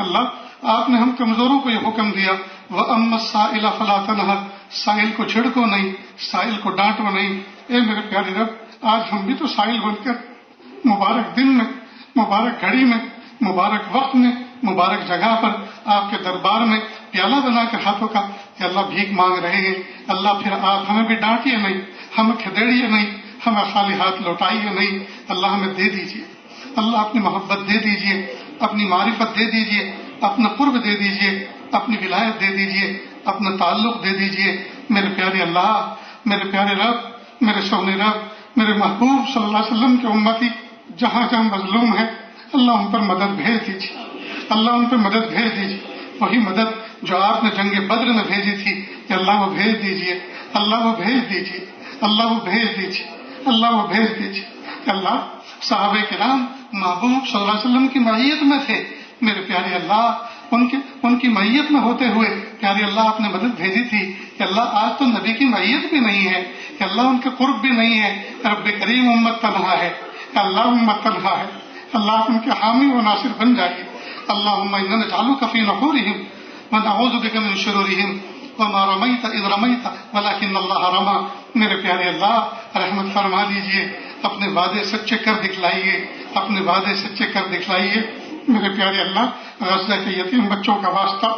اللہ، آپ نے ہم کمزوروں کو یہ حکم دیا، وَأَمَّا السَّائِلَ فَلَا تَنْهَرْ، سائل کو چھڑکو نہیں، سائل کو ڈانٹو نہیں۔ اے میرے پیارے رب، آج ہم بھی تو سائل بن کر مبارک دن میں، مبارک گھڑی میں، مبارک وقت میں، مبارک جگہ پر آپ کے دربار میں پیالہ بنا کر ہاتھوں کا کہ اللہ بھیک مانگ رہے ہیں۔ اللہ، پھر آپ ہمیں بھی ڈانٹیے نہیں، ہمیں کھدیڑیے نہیں، ہمیں خالی ہاتھ لوٹائیے نہیں۔ اللہ، ہمیں دے دیجیے، اللہ اپنی محبت دے دیجیے، اپنی معرفت دے دیجیے، اپنا قرب دے دیجیے، اپنی ولایت دے دیجیے، اپنا تعلق دے دیجیے۔ میرے پیارے اللہ، میرے پیارے رب، میرے سونے رب، میرے محبوب صلی اللہ علیہ وسلم کے امتی جہاں جہاں مظلوم ہے، اللہ ان پر مدد بھیج دیجیے، اللہ ان پر مدد بھیج دیجیے۔ وہی مدد جو آپ نے جنگ بدر میں بھیجی تھی کہ اللہ وہ بھیج دیجیے، اللہ وہ بھیج دیجیے، اللہ وہ بھیج دیجیے، اللہ وہ بھیج دیجیے۔ اللہ، صحابہ کرام محبوب صلی اللہ علیہ وسلم کی معیت میں تھے، میرے پیارے اللہ، ان کی معیت میں ہوتے ہوئے پیارے اللہ آپ نے مدد بھیجی تھی کہ اللہ آج تو نبی کی معیت بھی نہیں ہے، کہ اللہ ان کے قرب بھی نہیں ہے، رب کریم امت تنہا ہے، اللہ امت تنہا ہے، اللہ ان کے حامی و ناصر بن جائیے۔ اللہم انا نجعلک فی نحورہم ونعوذ بک من شرورہم وما رمیت اذ رمیت ولکن اللہ رما۔ میرے پیارے اللہ، رحمت فرما دیجئے، اپنے وعدے سچے کر دکھلائیے، اپنے وعدے سچے کر دکھلائیے۔ میرے پیارے اللہ، غزہ کے یتیم بچوں کا واسطہ،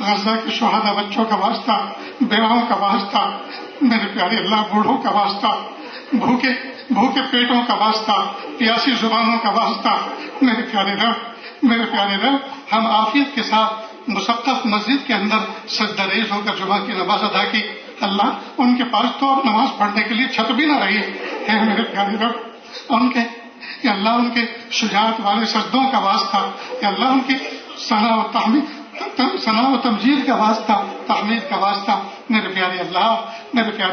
غزہ کے شہداء بچوں کا واسطہ، بیواؤں کا واسطہ، میرے پیارے اللہ، بوڑھوں کا واسطہ، بھوکے پیٹوں کا واسطہ، پیاسی زبانوں کا واسطہ، میرے پیارے رب، میرے پیارے رب، ہم عافیت کے ساتھ مسقف مسجد کے اندر سجدہ ریز ہو کر جمعہ کی نماز ادا کی۔ اللہ، ان کے پاس تو اب نماز پڑھنے کے لیے چھت بھی نہ رہی ہے میرے پیارے رب، کہ اللہ ان کے شجاعت والے سجدوں کا واسطہ، کہ اللہ ان کی ثنا و تمجید کا واسطہ، تحمید کا واسطہ، میرے پیارے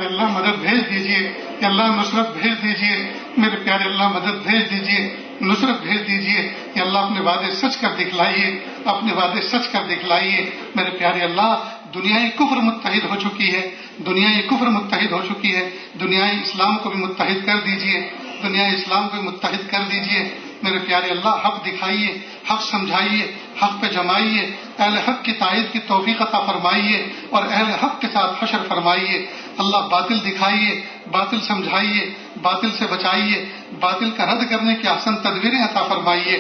اللہ مدد بھیج دیجیے، کہ اللہ نصرت بھیج دیجیے، میرے پیارے اللہ مدد بھیج دیجیے، نصرت بھیج دیجیے، کہ اللہ اپنے وعدے سچ کر دکھلائیے، اپنے وعدے سچ کر دکھلائیے۔ میرے پیارے اللہ، دنیا کفر متحد ہو چکی ہے، دنیا کفر متحد ہو چکی ہے، دنیا اسلام کو بھی متحد کر دیجیے، دنیا اسلام کو بھی متحد کر دیجیے۔ میرے پیارے اللہ، حق دکھائیے، حق سمجھائیے، حق پہ جمائیے، اہل حق کی تائید کی توفیق عطا فرمائیے اور اہل حق کے ساتھ حشر فرمائیے۔ اللہ، باطل دکھائیے، باطل سمجھائیے، باطل سے بچائیے، باطل کا رد کرنے کی احسن تدبیریں عطا فرمائیے،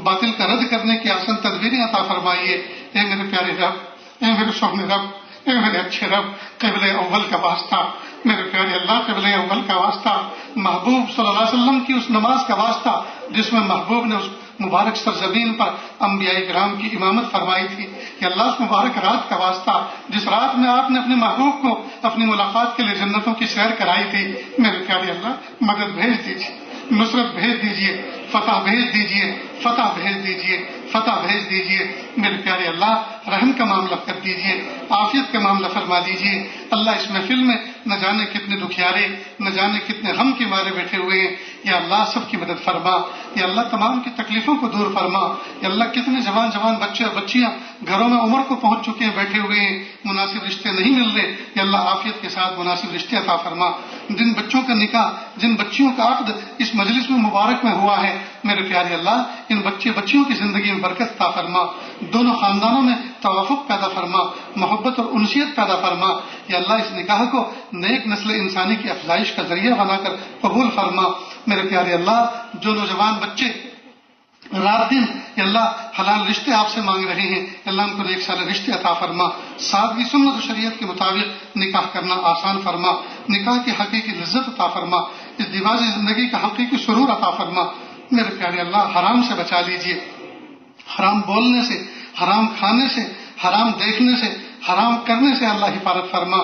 باطل کا رد کرنے کی احسن تدبیریں عطا فرمائیے۔ اے میرے پیارے رب، اے میرے سونے رب، اے میرے اچھے رب، قبلہ اول کا واسطہ، میرے پیارے اللہ قبلہ اول کا واسطہ، محبوب صلی اللہ علیہ وسلم کی اس نماز کا واسطہ جس میں محبوب نے اس مبارک سرزمین پر انبیاء کرام کی امامت فرمائی تھی، کہ اللہ اس مبارک رات کا واسطہ جس رات میں آپ نے اپنے محبوب کو اپنی ملاقات کے لیے جنتوں کی سیر کرائی تھی، میرے پیارے اللہ مدد بھیج دیجیے، نصرت بھیج دیجیے، فتح بھیج دیجیے، فتح بھیج دیجیے، فتح بھیج دیجیے، میرے پیارے اللہ رحم کا معاملہ کر دیجیے، عافیت کا معاملہ فرما دیجیے۔ اللہ اس محفل میں نہ جانے کتنے دکھیارے، نہ جانے کتنے غم کے مارے بیٹھے ہوئے ہیں، یا اللہ سب کی مدد فرما، یا اللہ تمام کی تکلیفوں کو دور فرما، یا اللہ کتنے جوان بچے اور بچیاں گھروں میں عمر کو پہنچ چکے ہیں، بیٹھے ہوئے ہیں، مناسب رشتے نہیں مل رہے، یا اللہ عافیت کے ساتھ مناسب رشتے عطا فرما۔ جن بچوں کا نکاح، جن بچیوں کا عقد اس مجلس میں مبارک میں ہوا ہے، میرے پیارے اللہ ان بچیوں کی زندگی میں برکت عطا فرما، دونوں خاندانوں میں توافق پیدا فرما، محبت اور انسیت پیدا فرما، یا اللہ اس نکاح کو نیک نسل انسانی کی افزائش کا ذریعہ بنا کر قبول فرما۔ میرے پیارے اللہ جو نوجوان بچے رات دن یا اللہ حلال رشتے آپ سے مانگ رہے ہیں، اللہ ان کو نیک صالح رشتے عطا فرما، سادگی سنت و شریعت کے مطابق نکاح کرنا آسان فرما، نکاح کی حقیقی لذت عطا فرما، اس دیواز زندگی کا حقیقی سرور عطا فرما۔ میرے پیارے اللہ حرام سے بچا لیجیے، حرام بولنے سے، حرام کھانے سے، حرام دیکھنے سے، حرام کرنے سے اللہ حفاظت فرما،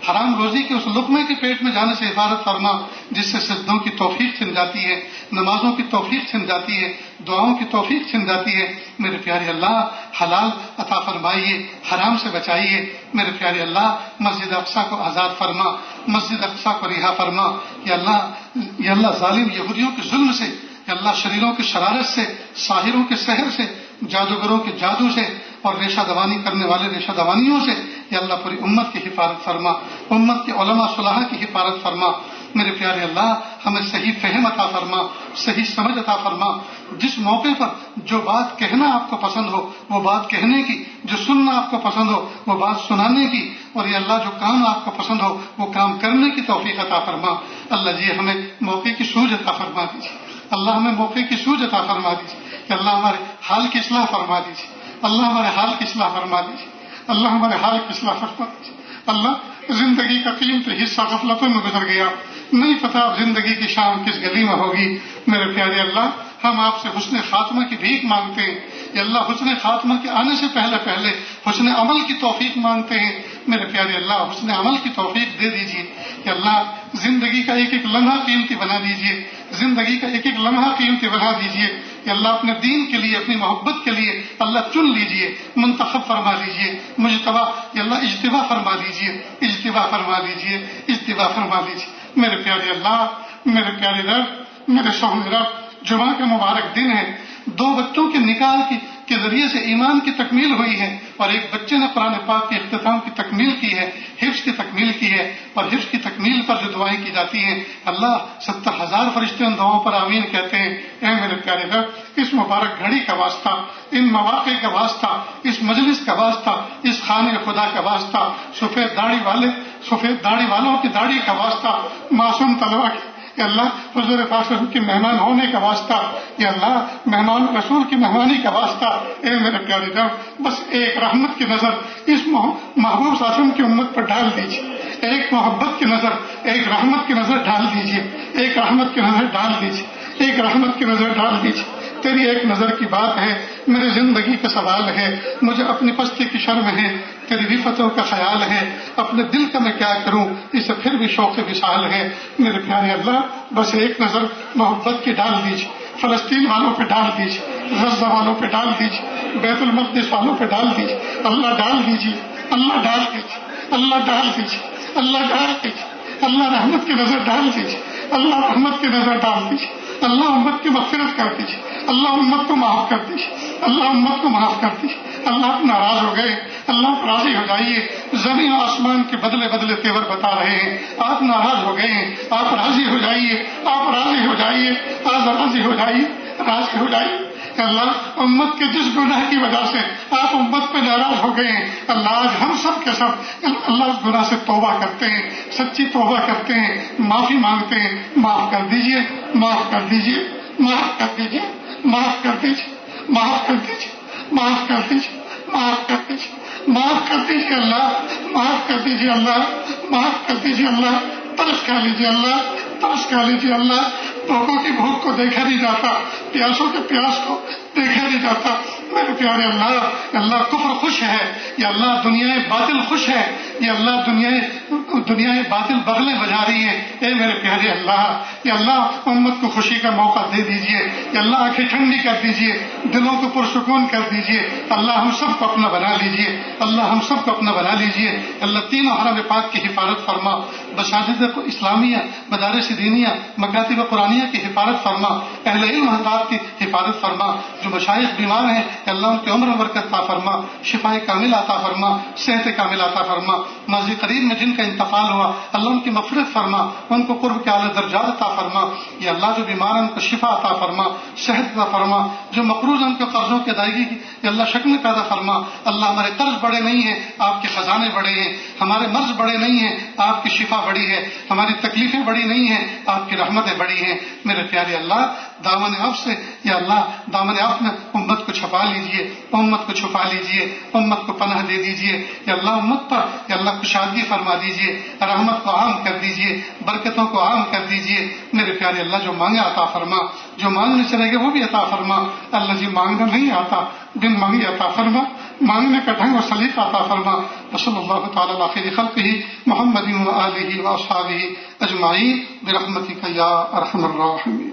حرام روزی کے اس لقمے کے پیٹ میں جانے سے حفاظت فرما جس سے سجدوں کی توفیق چھن جاتی ہے، نمازوں کی توفیق چھن جاتی ہے، دعاؤں کی توفیق چھن جاتی ہے۔ میرے پیارے اللہ حلال عطا فرمائیے، حرام سے بچائیے۔ میرے پیارے اللہ مسجد اقصیٰ کو آزاد فرما، مسجد اقصیٰ کو رہا فرما، یا اللہ ظالم یہودیوں کے ظلم سے، یا اللہ شریروں کی شرارت سے، ساحروں کے سحر سے، جادوگروں کے جادو سے اور ریشہ دوانی کرنے والے ریشہ دوانیوں سے، یا اللہ پوری امت کی حفاظت فرما، امت کے علماء صلاح کی حفاظت فرما۔ میرے پیارے اللہ ہمیں صحیح فہم عطا فرما، صحیح سمجھ عطا فرما، جس موقع پر جو بات کہنا آپ کو پسند ہو وہ بات کہنے کی، جو سننا آپ کو پسند ہو وہ بات سنانے کی، اور یہ اللہ جو کام آپ کو پسند ہو وہ کام کرنے کی توفیق عطا فرما۔ اللہ جی ہمیں موقع کی سوجھ عطا فرما دیجیے، اللہ ہمیں موقع کی سوجھ عطا فرما دیجیے، کہ اللہ ہمارے حال کی اصلاح فرما دیجیے، اللہ ہمارے حال کی اصلاح فرما دیجیے، اللہ ہمارے حال کی اصلاح فرما دیجیے۔ اللہ زندگی کا قیمتی حصہ غفلتوں میں گزر گیا، نہیں پتا اب زندگی کی شام کس گلی میں ہوگی۔ میرے پیارے اللہ ہم آپ سے حسن خاتمہ کی بھیک مانگتے ہیں، یا اللہ حسن خاتمہ کے آنے سے پہلے حسن عمل کی توفیق مانگتے ہیں۔ میرے پیارے اللہ حسن عمل کی توفیق دے دیجیے، یا اللہ زندگی کا ایک ایک لمحہ قیمتی بنا دیجیے، زندگی کا ایک ایک لمحہ قیمتی بنا دیجیے، یا اللہ اپنے دین کے لیے، اپنی محبت کے لیے اللہ چن لیجیے، منتخب فرما لیجیے، مجتبی یا اللہ اجتبا فرما لیجیے، اجتبا فرما لیجیے، اجتبا فرما لیجیے۔ میرے پیارے اللہ، میرے پیارے رب، میرے سونے رب، جمعہ کا مبارک دن ہے، دو بچوں کے نکاح کے ذریعے سے ایمان کی تکمیل ہوئی ہے، اور ایک بچے نے قرآن پاک کے اختتام کی تکمیل کی ہے، حفظ کی تکمیل کی ہے، اور حفظ کی تکمیل پر جو دعائیں کی جاتی ہیں اللہ 70,000 فرشتے ان دعاؤں پر آمین کہتے ہیں۔ اے میرے پیارے رب اس مبارک گھڑی کا واسطہ، ان مواقع کا واسطہ، اس مجلس کا واسطہ، اس خانے خدا کا واسطہ، سفید داڑھی والوں کی داڑھی کا واسطہ، معصوم طلبہ کی، یا اللہ حضور پاک کے مہمان ہونے کا واسطہ، یا اللہ مہمان رسول کی مہمانی کا واسطہ، اے میرے پیارے رب بس ایک رحمت کی نظر اس محبوب صاحب کی امت پر ڈال دیجیے، ایک محبت کی نظر، ایک رحمت کی نظر ڈال دیجیے، ایک رحمت کی نظر ڈال دیجیے، ایک رحمت کی نظر ڈال دیجیے۔ تیری ایک نظر کی بات ہے، میری زندگی کا سوال ہے، مجھے اپنی پستی کی شرم ہے، تیری رفتوں کا خیال ہے، اپنے دل کا میں کیا کروں اسے پھر بھی شوق وصال ہے۔ میرے پیارے اللہ بس ایک نظر محبت کی ڈال دیجیے، فلسطین والوں پہ ڈال دیجیے، غزہ والوں پہ ڈال دیجیے، بیت المقدس والوں پہ ڈال دیجیے، اللہ ڈال دیجیے، اللہ ڈال دیجیے، اللہ ڈال دیجیے، اللہ ڈال دیجیے، اللہ رحمت کی نظر ڈال دیجیے، اللہ رحمت کی نظر ڈال دیجیے، اللہ امت کی مغفرت کر دیجیے، اللہ امت کو معاف کر دیجیے، اللہ امت کو معاف کر دیجیے۔ اللہ آپ ناراض ہو گئے، اللہ راضی ہو جائیے، زمین و آسمان کے بدلے تیور بتا رہے ہیں، آپ ناراض ہو گئے ہیں، آپ راضی ہو جائیے، آپ راضی ہو جائیے، آج راضی ہو جائیے، راضی ہو جائیے۔ اللہ امت کے جس گناہ کی وجہ سے آپ امت پہ ناراض ہو گئے ہیں، اللہ آج ہم سب کے سب اللہ اس گناہ سے توبہ کرتے ہیں، سچی توبہ کرتے ہیں، معافی مانگتے ہیں، معاف کر دیجیے، معاف کر دیجیے، معاف کر دیجیے، معاف کر دیجیے، معاف کر دیجیے، معاف کر دیجیے، معاف کر دیجیے، معاف کر دیجیے اللہ، معاف کر دیجیے اللہ، معاف کر دیجیے اللہ۔ ترس کھا لیجیے اللہ، ترس کھا لیجیے اللہ. بھوکوں کی بھوک کو دیکھا نہیں جاتا، پیاسوں کے پیاس کو دیکھا نہیں جاتا. میرے پیارے اللہ، اللہ کفر خوش ہے، یا اللہ دنیا باطل خوش ہے، یا اللہ دنیا باطل بغلیں بجا رہی ہے. اے میرے پیارے اللہ، یا اللہ امت کو خوشی کا موقع دے دیجئے، یا اللہ آنکھیں ٹھنڈی کر دیجئے، دلوں کو پرسکون کر دیجئے. اللہ ہم سب کو اپنا بنا لیجئے، اللہ ہم سب کو اپنا بنا لیجئے. اللہ تینوں حرم پاک کی حفاظت فرما، مساجد اسلامیہ، مدارس دینیہ، مکاتب قرآنیہ کی حفاظت فرما، اہل علم حضرات کی حفاظت فرما. جو مشائخ بیمار ہیں اللہ ان کی عمر و برکت عطا فرما، شفا کامل عطا فرما، صحت کامل عطا فرما. ماضی قریب میں جن کا انتقال ہوا اللہ ان کی مغفرت فرما، ان کو قرب کے اعلی درجات عطا فرما. یا اللہ جو بیمار ہیں ان کو شفا عطا فرما، صحت عطا فرما. جو مقروض ہیں ان کے قرضوں کی ادائیگی کی یا اللہ شکل پیدا فرما. اللہ ہمارے قرض بڑے نہیں ہیں، آپ کے خزانے بڑے ہیں. ہمارے مرض بڑے نہیں ہیں، آپ کی شفا بڑی ہے. ہماری تکلیفیں بڑی نہیں ہیں، آپ کی رحمتیں بڑی ہیں. میرے پیارے اللہ دامن آپ سے، یا اللہ دامن آپ میں امت کو چھپا لیجئے، امت کو چھپا لیجئے، امت کو پناہ دے دیجئے. یا اللہ امت پر یا اللہ کشادگی فرما دیجئے، رحمت کو عام کر دیجئے، برکتوں کو عام کر دیجئے. میرے پیارے اللہ جو مانگے عطا فرما، جو مانگنے چلے گئے وہ بھی عطا فرما. اللہ جی مانگنا نہیں آتا، بن مانگے عطا فرما، مانگنے کا ڈھنگ و سلیقہ عطا فرما. صلی اللہ تعالی علی خیر خلقہ محمد و آلہ و اصحابہ اجمعین برحمتک یا ارحم الراحمین.